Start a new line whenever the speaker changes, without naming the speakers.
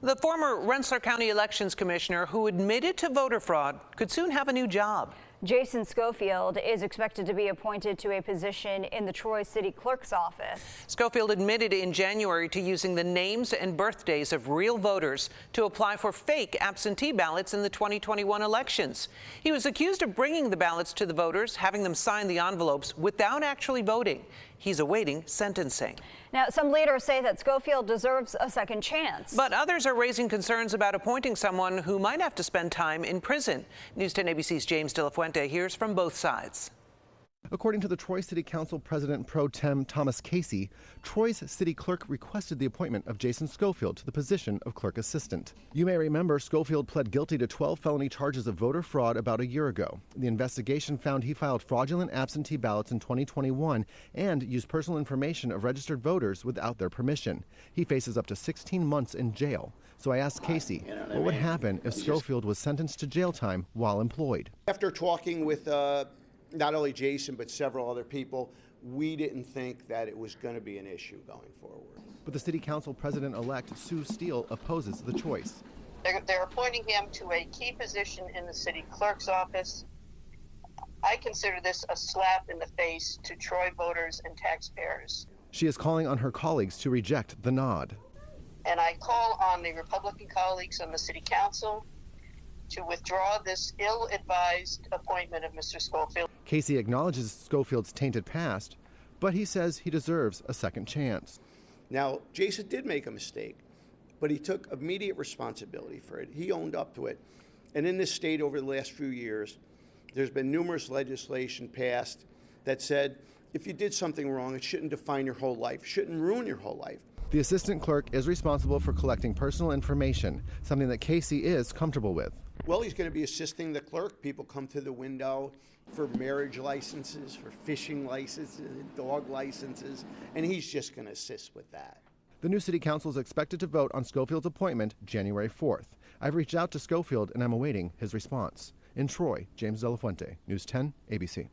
The former Rensselaer County Elections Commissioner who admitted to voter fraud could soon have a new job.
Jason Schofield is expected to be appointed to a position in the Troy City Clerk's office.
Schofield admitted in January to using the names and birthdays of real voters to apply for fake absentee ballots in the 2021 elections. He was accused of bringing the ballots to the voters, having them sign the envelopes without actually voting. He's awaiting sentencing.
Now, some leaders say that Schofield deserves a second chance.
But others are raising concerns about appointing someone who might have to spend time in prison. News 10 ABC's James De La Fuente hears from both sides.
According to the Troy City Council President Pro-Tem Thomas Casey, Troy's city clerk requested the appointment of Jason Schofield to the position of Clerk Assistant. You may remember Schofield pled guilty to 12 felony charges of voter fraud about a year ago. The investigation found he filed fraudulent absentee ballots in 2021 and used personal information of registered voters without their permission. He faces up to 16 months in jail. So I asked Casey, what would happen if Schofield was sentenced to jail time while employed?
After talking with not only Jason, but several other people, we didn't think that it was going to be an issue going forward.
But the City Council President-elect Sue Steele opposes the choice.
They're appointing him to a key position in the city clerk's office. I consider this a slap in the face to Troy voters and taxpayers.
She is calling on her colleagues to reject the nod.
And I call on the Republican colleagues on the City Council to withdraw this ill-advised appointment of Mr. Schofield.
Casey acknowledges Schofield's tainted past, but he says he deserves a second chance.
Now, Jason did make a mistake, but he took immediate responsibility for it. He owned up to it. And in this state over the last few years, there's been numerous legislation passed that said if you did something wrong, it shouldn't define your whole life, shouldn't ruin your whole life.
The assistant clerk is responsible for collecting personal information, something that Casey is comfortable with.
Well, he's going to be assisting the clerk. People come to the window for marriage licenses, for fishing licenses, dog licenses, and he's just going to assist with that.
The new city council is expected to vote on Schofield's appointment January 4th. I've reached out to Schofield and I'm awaiting his response. In Troy, James De La Fuente, News 10, ABC.